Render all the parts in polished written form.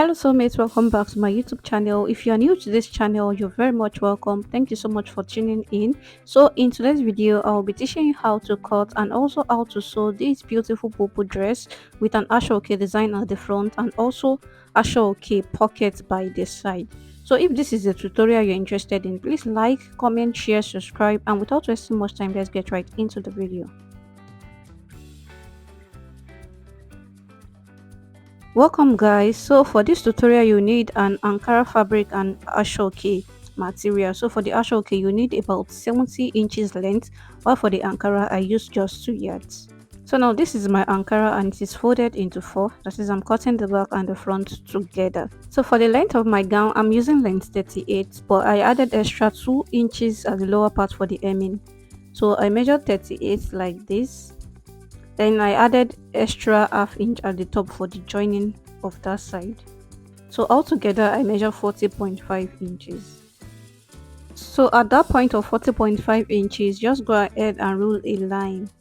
Hello soulmates, welcome back to my YouTube channel. If you are new to this channel, you're very much welcome. Thank you so much for tuning in. So in today's video, I'll be teaching you how to cut and also how to sew this beautiful purple dress with an Asooke design at the front and also Asooke pockets by the side. So if this is a tutorial you're interested in, please like, comment, share, subscribe, and without wasting much time, let's get right into the video. Welcome guys. So for this tutorial you need an Ankara fabric and Asooke material. So for the Asooke you need about 70 inches length, while for the Ankara I use just 2 yards. So now this is my Ankara and it is folded into 4. That is, I'm cutting the back and the front together. So for the length of my gown I'm using length 38, but I added extra 2 inches at the lower part for the hemming. So I measured 38 like this. Then I added extra half inch at the top for the joining of that side. So altogether I measure 40.5 inches. So at that point of 40.5 inches, just go ahead and rule a line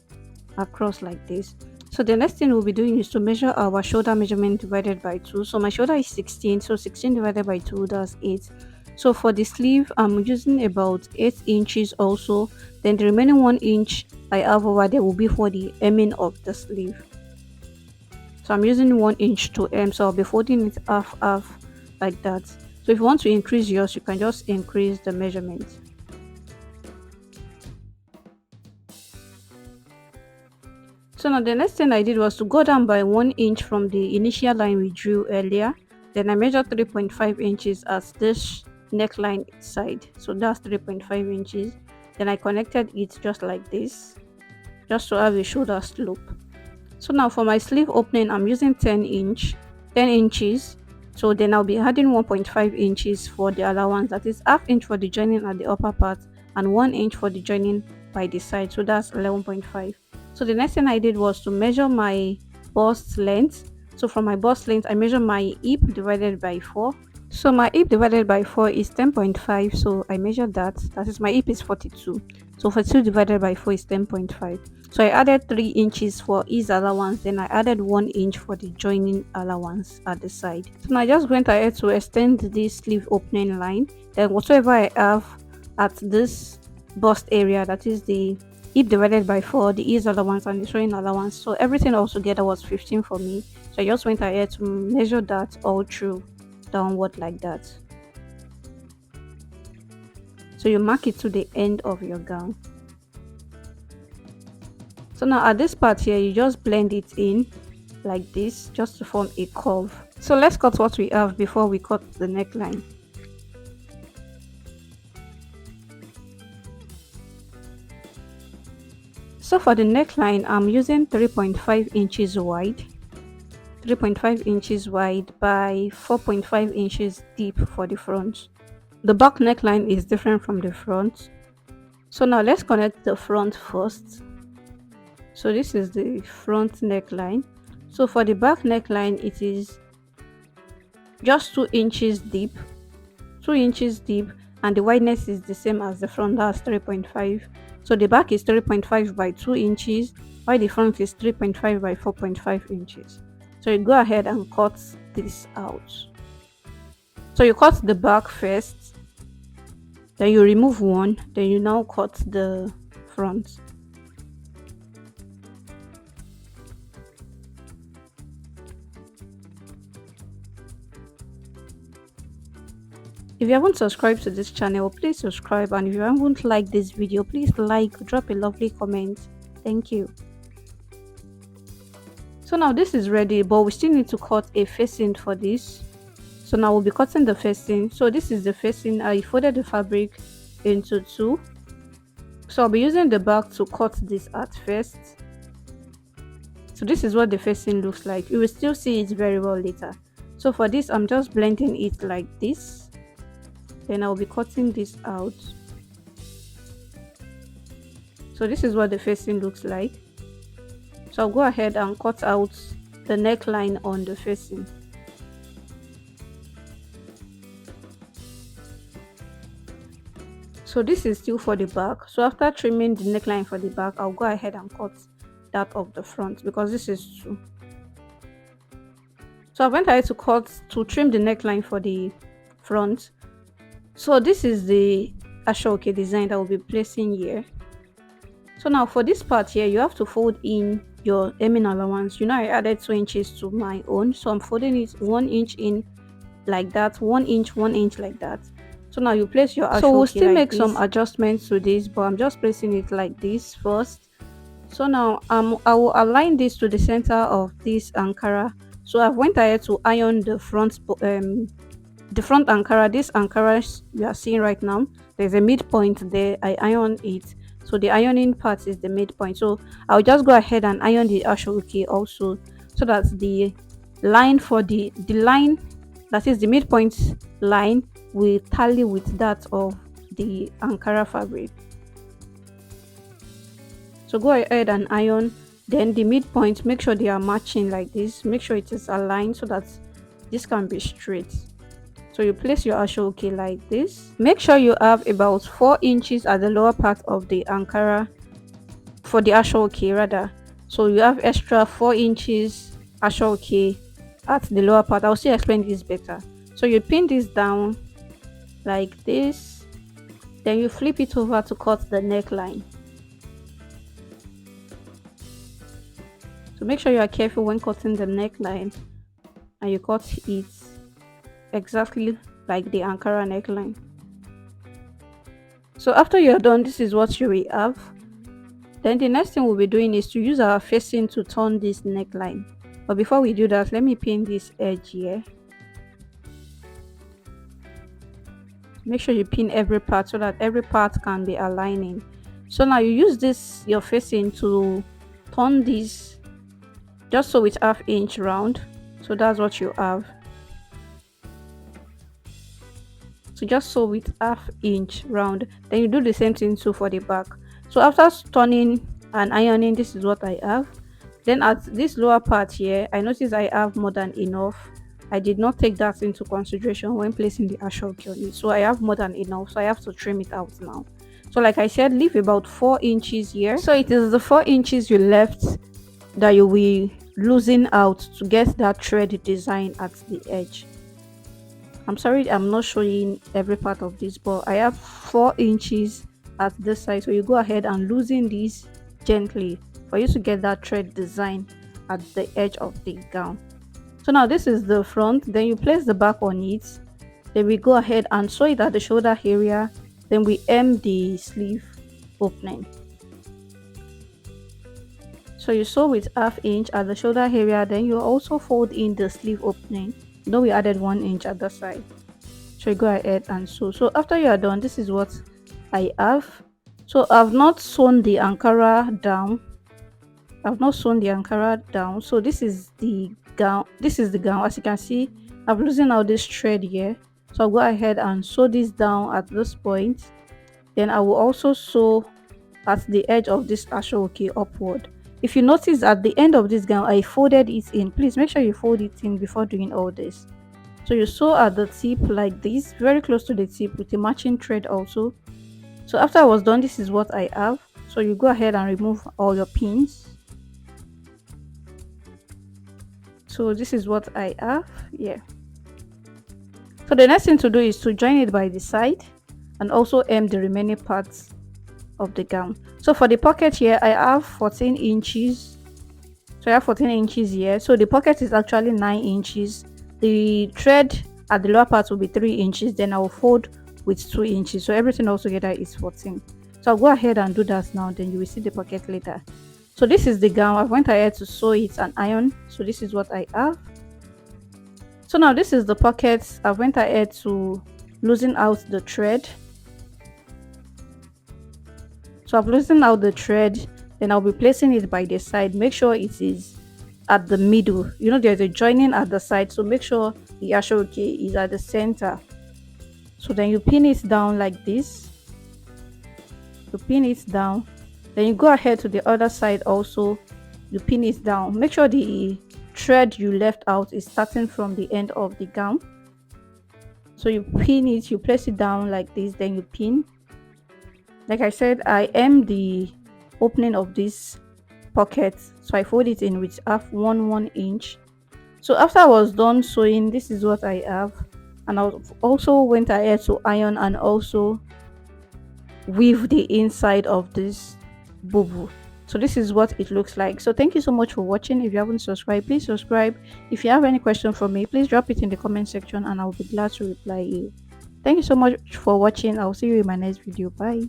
across like this. So the next thing we'll be doing is to measure our shoulder measurement divided by 2. So my shoulder is 16, so 16 divided by 2, that's 8. So for the sleeve I'm using about 8 inches also, then the remaining 1 inch I have over there will be for the hemming of the sleeve. So I'm using 1 inch to hem, so I'll be folding it half like that. So if you want to increase yours, you can just increase the measurement. So now the next thing I did was to go down by 1 inch from the initial line we drew earlier. Then I measured 3.5 inches as this neckline side. So that's 3.5 inches. Then I connected it just like this, just to have a shoulder slope. So now for my sleeve opening, I'm using 10 inches. So then I'll be adding 1.5 inches for the allowance. That is half inch for the joining at the upper part and 1 inch for the joining by the side. So that's 11.5. So the next thing I did was to measure my bust length. So from my bust length, I measure my hip divided by 4. So my hip divided by 4 is 10.5. So I measured that. That is, my hip is 42. So 42 divided by 4 is 10.5. So I added 3 inches for ease allowance. Then I added 1 inch for the joining allowance at the side. So now I just went ahead to extend this sleeve opening line. Then whatever I have at this bust area, that is the hip divided by 4, the ease allowance and the sewing allowance, so everything all together was 15 for me. So I just went ahead to measure that all through downward like that. So you mark it to the end of your gown. So now at this part here, you just blend it in like this just to form a curve. So let's cut what we have before we cut the neckline. So for the neckline, I'm using 3.5 inches wide, 3.5 inches wide by 4.5 inches deep for the front. The back neckline is different from the front. So now let's connect the front first. So this is the front neckline. So for the back neckline, it is just 2 inches deep, 2 inches deep, and the wideness is the same as the front, that's 3.5. So the back is 3.5 by 2 inches, while the front is 3.5 by 4.5 inches. So you go ahead and cut this out. So you cut the back first, then you remove one, then you now cut the front. If you haven't subscribed to this channel, please subscribe, and if you haven't liked this video, please like, drop a lovely comment. Thank you. So now this is ready, but we still need to cut a facing for this. So now we'll be cutting the facing. So this is the facing. I folded the fabric into 2. So I'll be using the back to cut this at first. So this is what the facing looks like. You will still see it very well later. So for this, I'm just blending it like this. Then I'll be cutting this out. So this is what the facing looks like. So I'll go ahead and cut out the neckline on the facing. So this is still for the back. So after trimming the neckline for the back, I'll go ahead and cut that of the front because this is 2. So I went ahead to trim the neckline for the front. So this is the Asooke design that we'll be placing here. So now for this part here, you have to fold in your hemming allowance. You know, I added 2 inches to my own, so I'm folding it 1 inch in like that, 1 inch like that. So now you place your Asooke. So we'll still make some adjustments to this, but I'm just placing it like this first. So now I will align this to the center of this Ankara. So I went ahead to iron the front Ankara. This Ankara you are seeing right now, there's a midpoint there. I iron it, so the ironing part is the midpoint. So I'll just go ahead and iron the Asooke also, so that the line for the line, that is the midpoint line, will tally with that of the Ankara fabric. So go ahead and iron, then the midpoint, make sure they are matching like this, make sure it is aligned so that this can be straight. So you place your Asooke like this. Make sure you have about 4 inches at the lower part of the Ankara for the Asooke rather. So you have extra 4 inches Asooke at the lower part. I'll still explain this better. So you pin this down like this, then you flip it over to cut the neckline. So make sure you are careful when cutting the neckline and you cut it exactly like the Ankara neckline. So after you're done, this is what you will have. Then the next thing we'll be doing is to use our facing to turn this neckline. But before we do that, let me pin this edge here. Make sure you pin every part so that every part can be aligning. So now you use this your facing to turn this, just so it's 1/2 inch round. So that's what you have. So just sew with 1/2 inch round, then you do the same thing too for the back. So after turning and ironing, this is what I have. Then at this lower part here, I notice I have more than enough. I did not take that into consideration when placing the Asooke on it, so I have more than enough, so I have to trim it out now. So like I said, leave about 4 inches here. So it is the 4 inches you left that you will loosen out to get that thread design at the edge. I'm sorry I'm not showing every part of this, but I have 4 inches at this side, so you go ahead and loosen this gently for you to get that thread design at the edge of the gown. So now this is the front, then you place the back on it, then we go ahead and sew it at the shoulder area, then we hem the sleeve opening. So you sew with 1/2 inch at the shoulder area, then you also fold in the sleeve opening. You know we added 1 inch at the side, so you go ahead and sew. So after you are done, this is what I have. So I've not sewn the Ankara down. So this is the gown. As you can see, I've loosened out this thread here, so I'll go ahead and sew this down at this point. Then I will also sew at the edge of this Asooke upward. If you notice at the end of this gown, I folded it in. Please make sure you fold it in before doing all this. So you sew at the tip like this, very close to the tip, with a matching thread also. So after I was done, this is what I have. So you go ahead and remove all your pins. So this is what I have. Yeah. So the next thing to do is to join it by the side and also hem the remaining parts of the gown. So for the pocket here, I have 14 inches. So I have 14 inches here. So the pocket is actually 9 inches. The thread at the lower part will be 3 inches. Then I will fold with 2 inches. So everything all together is 14. So I'll go ahead and do that now. Then you will see the pocket later. So this is the gown. I went ahead to sew it and iron. So this is what I have. So now this is the pocket. I went ahead to loosen out the thread. So I've loosened out the thread, then I'll be placing it by the side. Make sure it is at the middle. You know there's a joining at the side, so make sure the Asooke is at the center. So then you pin it down like this. You pin it down, then you go ahead to the other side also. You pin it down. Make sure the thread you left out is starting from the end of the gown. So you pin it, you place it down like this, then you pin. Like I said, I hem the opening of this pocket, so I fold it in with 1/2 inch. So after I was done sewing, this is what I have. And I also went ahead to iron and also weave the inside of this bubu. So this is what it looks like. So thank you so much for watching. If you haven't subscribed, please subscribe. If you have any question for me, please drop it in the comment section and I'll be glad to reply you. Thank you so much for watching. I'll see you in my next video. Bye.